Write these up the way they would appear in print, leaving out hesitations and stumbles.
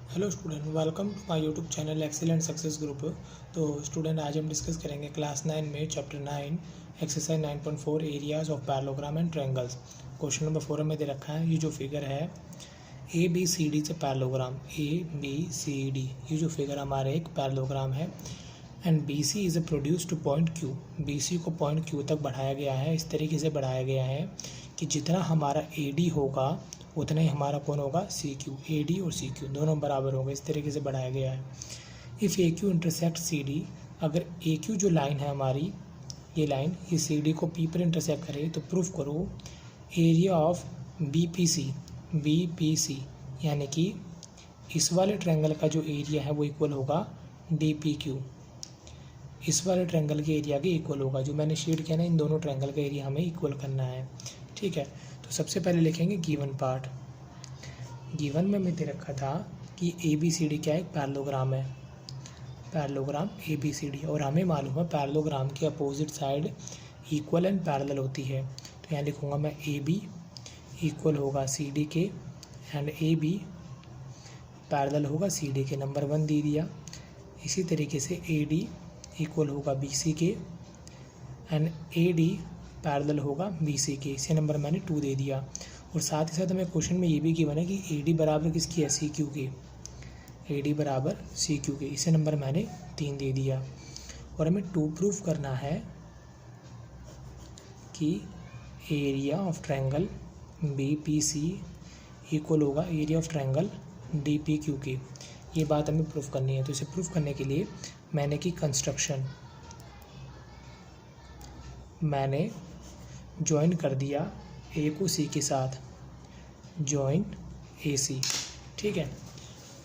Hello student, welcome to my YouTube channel excellent success group. तो student, आज हम discuss करेंगे क्लास 9 में chapter 9 exercise 9.4 areas of parallelogram and triangles. Question number 4 में दे रखा है, ये जो फिगर है ए बी सी डी से parallelogram, A B C D, ये जो फिगर हमारे एक पैरेललोग्राम है and B C is produce to point Q. B C को पॉइंट क्यू तक बढ़ाया गया है, इस तरीके से बढ़ाया गया है कि जितना हमारा ए डी होगा उतना ही हमारा कौन होगा, सी क्यू। ए डी और सी क्यू दोनों बराबर होंगे, इस तरीके से बढ़ाया गया है। If A Q intersect C D, अगर ए क्यू जो लाइन है हमारी, ये लाइन ये सी डी को पी पर इंटरसेक्ट करे तो प्रूफ करो area of B P C, यानी कि इस वाले ट्रायंगल का जो एरिया है वो इक्वल होगा डी पी क्यू। इस वाले ट्रायंगल के एरिया के इक्वल होगा। जो मैंने शीट किया ना, इन दोनों ट्रायंगल का एरिया हमें इक्वल करना है, ठीक है। तो सबसे पहले लिखेंगे गिवन पार्ट। गिवन में मैं दे रखा था कि ए बी सी डी क्या है, एक पैरेललोग्राम है, parallelogram A B C D. और हमें मालूम है पैरेललोग्राम की opposite side equal and parallel होती है। तो यहाँ लिखूँगा मैं ए बी इक्वल होगा सी डी के एंड ए बी पैरेलल होगा सी डी के। नंबर 1 दे दिया। इसी तरीके से ए डी इक्वल होगा बी सी के एंड ए डी पैरेलल होगा बी सी के। इसे नंबर मैंने 2 दे दिया। और साथ ही साथ हमें क्वेश्चन में ये भी गिवन है कि ए डी बराबर किसकी है, सी क्यू के। ए डी बराबर सी क्यू के, इसे नंबर मैंने 3 दे दिया। और हमें 2 प्रूफ करना है कि area of triangle B P C equal होगा area of triangle D P Q के। ये बात हमें प्रूफ करनी है। तो इसे प्रूफ करने के लिए मैंने की कंस्ट्रक्शन, मैंने ज्वाइन कर दिया ए को सी के साथ, ज्वाइन ए सी, ठीक है।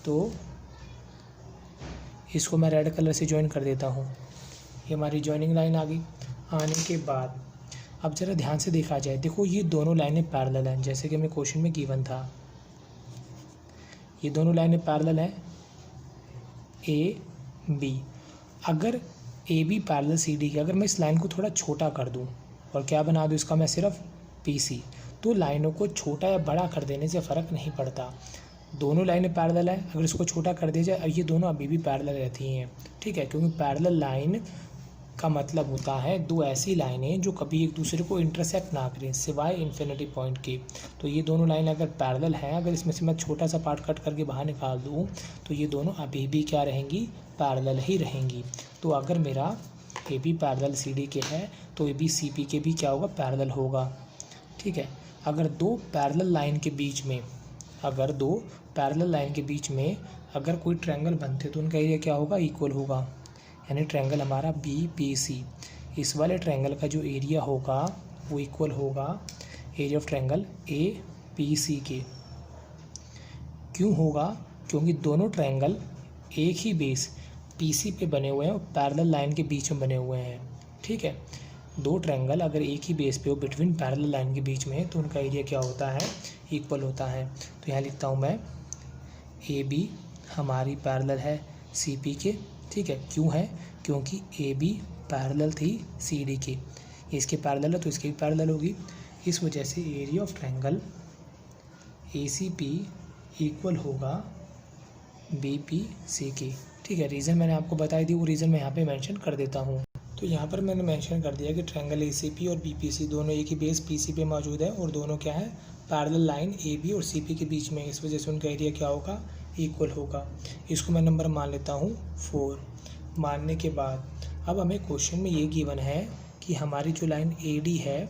तो इसको मैं रेड कलर से ज्वाइन कर देता हूँ। ये हमारी ज्वाइनिंग लाइन आ गई। आने के बाद अब ज़रा ध्यान से देखा जाए, देखो ये दोनों लाइनें पैरेलल हैं, जैसे कि हमें क्वेश्चन में गिवन था। ये दोनों लाइनें पैरेलल हैं, ए बी। अगर A B parallel C D के, अगर मैं इस लाइन को थोड़ा छोटा कर दूं और क्या बना दूं इसका मैं सिर्फ पी सी, तो लाइनों को छोटा या बड़ा कर देने से फ़र्क नहीं पड़ता। दोनों लाइनें पैरेलल हैं, अगर इसको छोटा कर दिया जाए, ये दोनों अभी भी पैरेलल रहती हैं, ठीक है। क्योंकि पैरेलल लाइन का मतलब होता है दो ऐसी लाइनें जो कभी एक दूसरे को इंटरसेक्ट ना करें सिवाय इन्फिनिटी पॉइंट के। तो ये दोनों लाइन अगर पैरेलल हैं, अगर इसमें से मैं छोटा सा पार्ट कट करके बाहर निकाल दूँ तो ये दोनों अभी भी क्या रहेंगी, पैरेलल ही रहेंगी। तो अगर मेरा A B parallel C D के है तो ए बी सी पी के भी क्या होगा, पैरेलल होगा, ठीक है। अगर दो पैरेलल लाइन के बीच में, अगर दो पैरेलल लाइन के बीच में अगर कोई ट्रायंगल बनते तो उनका एरिया क्या होगा, इक्वल होगा। यानी ट्रायंगल हमारा बी पी सी, इस वाले ट्रायंगल का जो एरिया होगा वो इक्वल होगा area of triangle A P C के। क्यों होगा, क्योंकि दोनों ट्रायंगल एक ही बेस पी सी पे बने हुए हैं और पैरेलल लाइन के बीच में बने हुए हैं, ठीक है। दो ट्रायंगल अगर एक ही बेस पे हो, बिटवीन पैरेलल लाइन के बीच में, तो उनका एरिया क्या होता है, इक्वल होता है। तो यहाँ लिखता हूँ मैं ए बी हमारी पैरेलल है सी पी के, ठीक है। क्यों है, क्योंकि ए बी पैरेलल थी सी डी के, इसके पैरेलल है तो इसके भी पैरेलल होगी। इस वजह से area of triangle A C P equal होगा बी पी सी के, ठीक है। रीज़न मैंने आपको बताई दी, वो रीज़न मैं यहाँ पे मेंशन कर देता हूँ। तो यहाँ पर मैंने मेंशन कर दिया कि ट्रायंगल ए सी पी और बी पी सी दोनों एक ही बेस पी सी पे मौजूद है और दोनों क्या है, पैरेलल लाइन ए बी और सी पी के बीच में। इस वजह से उनका एरिया क्या होगा, इक्वल होगा। इसको मैं नंबर मान लेता हूँ 4। मानने के बाद अब हमें क्वेश्चन में ये गिवन है कि हमारी जो लाइन ए डी है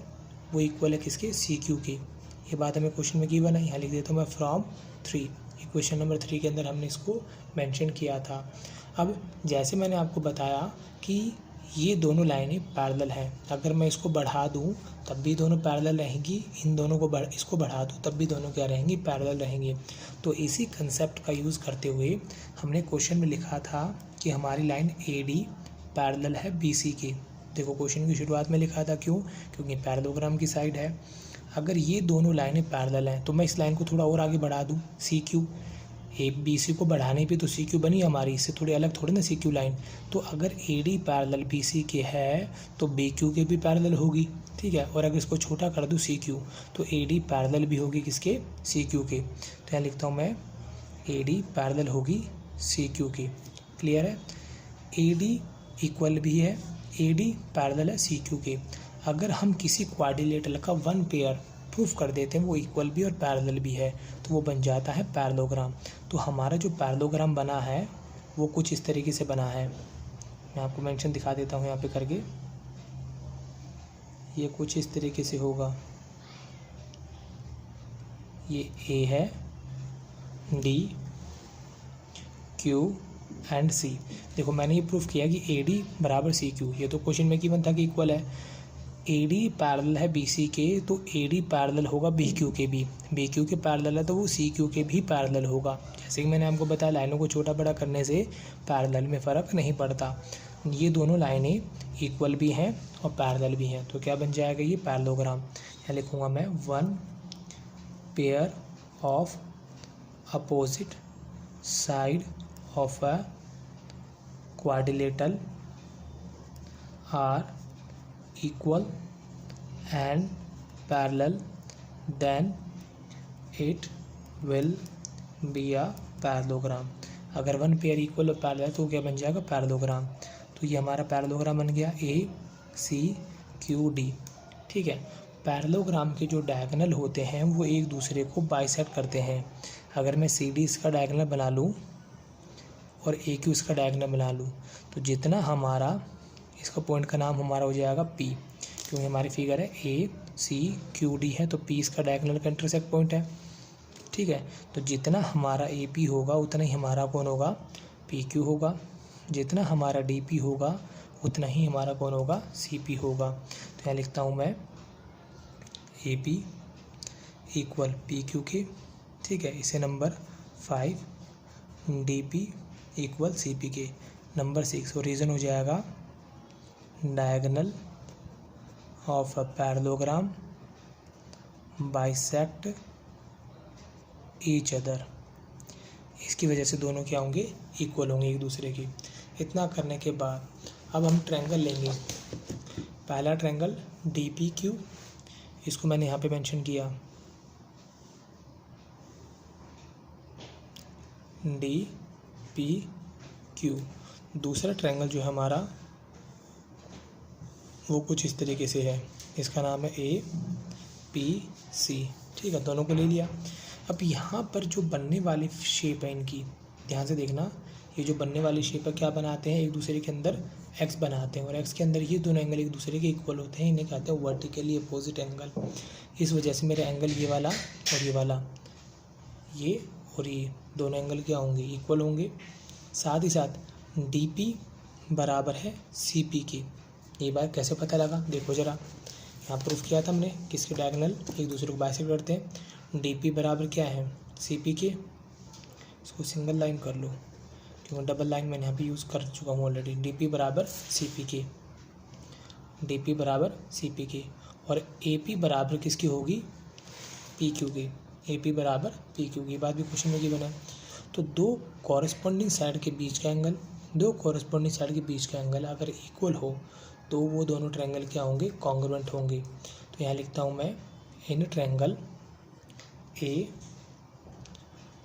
वो इक्वल है किसके, सी क्यू के। ये बात हमें क्वेश्चन में गिवन है। यहाँ लिख देता हूँ मैं फ्रॉम 3। क्वेश्चन नंबर 3 के अंदर हमने इसको मेंशन किया था। अब जैसे मैंने आपको बताया कि ये दोनों लाइनें पैरेलल हैं, अगर मैं इसको बढ़ा दूं तब भी दोनों पैरेलल रहेंगी, इन दोनों को इसको बढ़ा दूं तब भी दोनों क्या रहेंगी, पैरेलल रहेंगी। तो इसी कंसेप्ट का यूज़ करते हुए हमने क्वेश्चन में लिखा था कि हमारी लाइन ए डी पैरेलल है बी सी के। देखो क्वेश्चन की शुरुआत में लिखा था, क्यों, क्योंकि पैरेललोग्राम की साइड है। अगर ये दोनों लाइनें पैरेलल हैं तो मैं इस लाइन को थोड़ा और आगे बढ़ा दूँ, सी क्यू, ए बी सी को बढ़ाने पे तो सी क्यू बनी हमारी, इससे थोड़ी अलग थोड़ी ना सी क्यू लाइन। तो अगर A D parallel B C के है तो बी क्यू के भी पैरेलल होगी, ठीक है। और अगर इसको छोटा कर दूँ सी क्यू, तो ए डी पैरेलल भी होगी किसके, सी क्यू के। तो यहाँ लिखता हूँ मैं ए डी पैरेलल होगी सी क्यू की। क्लियर है? ए डी इक्वल भी है, ए डी पैरेलल है सी क्यू के। अगर हम किसी क्वाड्रिलेटरल का वन पेयर प्रूफ कर देते हैं वो इक्वल भी और पैरेलल भी है तो वो बन जाता है पैरेललोग्राम। तो हमारा जो पैरेललोग्राम बना है वो कुछ इस तरीके से बना है। मैं आपको मेंशन दिखा देता हूँ यहाँ पे करके। ये कुछ इस तरीके से होगा। ये ए है, डी, क्यू एंड सी। देखो मैंने ये प्रूफ किया कि ए डी बराबर सी क्यू। ये तो क्वेश्चन में गिवन था कि इक्वल है। ए डी पैरेलल है बी सी के तो ए डी पैरेलल होगा बी क्यू के भी। बी क्यू के पैरेलल है तो वो सी क्यू के भी पैरेलल होगा। जैसे कि मैंने आपको बताया लाइनों को छोटा बड़ा करने से पैरेलल में फ़र्क नहीं पड़ता। ये दोनों लाइनें इक्वल भी हैं और पैरेलल भी हैं तो क्या बन जाएगा ये पैरेललोग्राम। यहाँ लिखूँगा मैं one pair of opposite side of a quadrilateral are equal and parallel then it will be a parallelogram। अगर वन पेयर इक्वल और पैरेलल तो क्या बन जाएगा पैरेललोग्राम। तो ये हमारा पैरेललोग्राम बन गया ए सी क्यू डी। ठीक है, पैरेललोग्राम के जो डायगोनल होते हैं वो एक दूसरे को बाइसेक्ट करते हैं। अगर मैं सी डी इसका डायगोनल बना लूँ और ए क्यू इसका डायगोनल बना लूँ तो जितना हमारा इसका पॉइंट का नाम हमारा हो जाएगा पी, क्योंकि हमारी फिगर है ए सी क्यू डी है तो पी इसका डायगोनल का इंटरसेक्ट पॉइंट है। ठीक है, तो जितना हमारा ए पी होगा उतना ही हमारा कौन होगा पी क्यू होगा। जितना हमारा डी पी होगा उतना ही हमारा कौन होगा सी पी होगा। तो यहाँ लिखता हूँ मैं A P equal P Q के। ठीक है, इसे number 5 D P equal C P के। नंबर 6 और रीज़न हो जाएगा diagonal of a parallelogram bisect each other. इसकी वजह से दोनों क्या होंगे इक्वल होंगे एक दूसरे की। इतना करने के बाद अब हम ट्रायंगल लेंगे। पहला ट्रायंगल डी पी क्यू, इसको मैंने यहाँ पे मेंशन किया डी पी क्यू। दूसरा ट्रायंगल जो है हमारा वो कुछ इस तरीके से है, इसका नाम है ए पी सी। ठीक है, दोनों को ले लिया। अब यहाँ पर जो बनने वाली शेप है इनकी ध्यान से देखना, ये जो बनने वाली शेप है क्या बनाते हैं एक दूसरे के अंदर एक्स बनाते हैं और एक्स के अंदर ये दोनों एंगल एक दूसरे के इक्वल होते हैं। इन्हें कहते हैं वर्टिकली अपोजिट एंगल। इस वजह से मेरा एंगल ये वाला और ये वाला, ये और ये दोनों एंगल क्या होंगे इक्वल होंगे। साथ ही साथ डी पी बराबर है सी पी की। ये बात कैसे पता लगा देखो ज़रा, यहाँ प्रूफ किया था हमने किसके डायगोनल एक दूसरे को बाइसेक्ट करते हैं। डी पी बराबर क्या है सी पी के। इसको सिंगल लाइन कर लो क्योंकि डबल लाइन मैंने यहाँ पे यूज़ कर चुका हूँ ऑलरेडी। डी पी बराबर सी पी के, डी पी बराबर सी पी के। और ए पी बराबर किसकी होगी पी क्यू की। ए पी बराबर पी क्यू की बात भी क्वेश्चन में गिवन है। तो दो कॉरेस्पॉन्डिंग साइड के बीच का एंगल, दो कॉरेस्पॉन्डिंग साइड के बीच का एंगल अगर इक्वल हो तो वो दोनों ट्रायंगल क्या होंगे कॉन्ग्रुएंट होंगे। तो यहाँ लिखता हूँ मैं in triangle A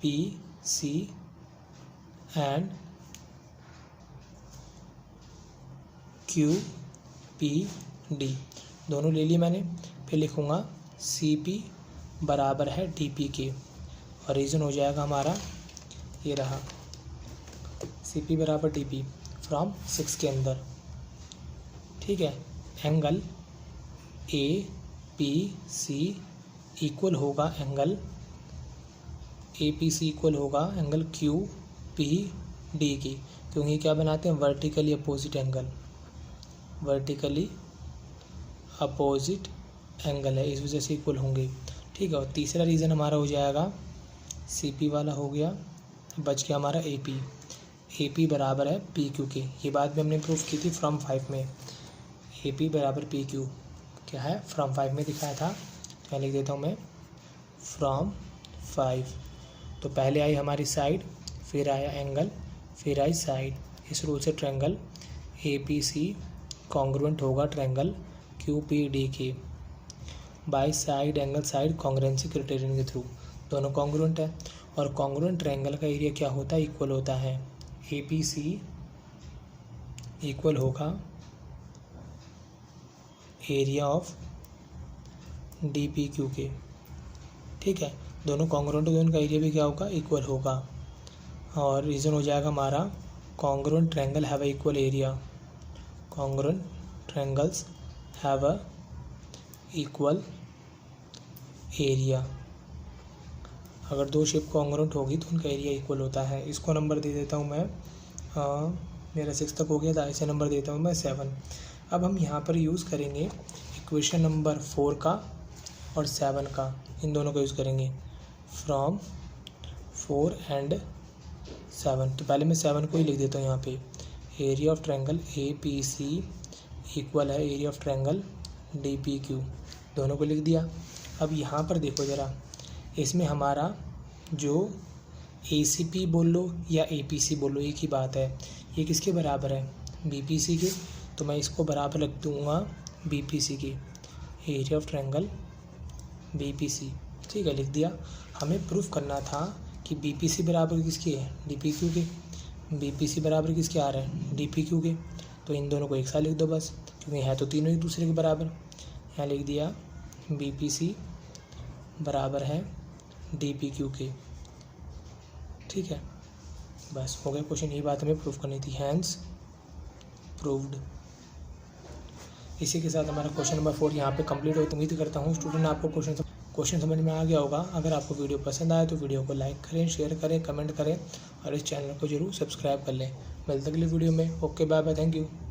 P C and Q P D दोनों ले लिए मैंने। फिर लिखूँगा सी पी बराबर है डी पी के और रीज़न हो जाएगा हमारा ये रहा सी पी बराबर डी पी फ्रॉम 6 के अंदर। ठीक है, angle A P C equal होगा angle A P C equal होगा एंगल क्यू पी डी की, क्योंकि क्या बनाते हैं vertically opposite angle. Vertically opposite angle है इस वजह से इक्वल होंगे। ठीक है, और तीसरा रीज़न हमारा हो जाएगा सी पी वाला हो गया, बच गया हमारा ए पी बराबर है पी क्यू के। ये बात भी हमने प्रूफ की थी फ्रॉम 5 में। ए पी बराबर पी क्यू क्या है फ्रॉम 5 में दिखाया था, तो मैं लिख देता हूँ मैं फ्रॉम 5। तो पहले आई हमारी साइड, फिर आया एंगल, फिर आई साइड। इस रूल से triangle A P C congruent होगा ट्रायंगल क्यू पी डी के by side angle side congruency criterion के थ्रू। दोनों कॉन्ग्रुएंट है और कॉन्ग्रुएंट ट्रायंगल का एरिया क्या होता है, इक्वल होता है। APC इक्वल होगा एरिया ऑफ DPQ के। ठीक है, दोनों कॉन्ग्रुएंट तो उनका एरिया भी क्या होगा, इक्वल होगा। और रीज़न हो जाएगा हमारा congruent triangle have a equal area, congruent triangles have a equal area. अगर दो शेप कॉन्ग्रुएंट होगी तो उनका एरिया इक्वल होता है। इसको नंबर दे देता हूँ मैं, मेरा 6 तक हो गया था, इसे नंबर देता हूँ मैं 7। अब हम यहाँ पर यूज़ करेंगे इक्वेशन नंबर 4 का और 7 का, इन दोनों का यूज़ करेंगे फ्रॉम 4 एंड 7। तो पहले मैं 7 को ही लिख देता हूँ यहाँ पे। Area of triangle APC equal है एरिया ऑफ ट्रायंगल DPQ, दोनों को लिख दिया। अब यहाँ पर देखो ज़रा, इसमें हमारा जो ACP बोल लो या APC बोल लो, एक ही बात है। ये किसके बराबर है, BPC के, तो मैं इसको बराबर रख दूँगा BPC के, एरिया ऑफ ट्रायंगल BPC। ठीक है, लिख दिया। हमें प्रूफ करना था कि BPC बराबर किसके है, DPQ के। BPC बराबर किसके आ रहा है, DPQ के। तो इन दोनों को एक साथ लिख दो बस, क्योंकि है तो तीनों एक दूसरे के बराबर। यहाँ लिख दिया BPC बराबर है DPQ के। ठीक है, बस हो गया क्वेश्चन, यही बात हमें प्रूफ करनी थी, हैंस प्रूव्ड। इसी के साथ हमारा क्वेश्चन नंबर 4 यहाँ पे कंप्लीट हो। उम्मीद करता हूँ स्टूडेंट आपको क्वेश्चन समझ में आ गया होगा। अगर आपको वीडियो पसंद आए तो वीडियो को लाइक करें, शेयर करें, कमेंट करें और इस चैनल को जरूर सब्सक्राइब कर लें। मिलते अगले वीडियो में। Okay, bye bye, thank you.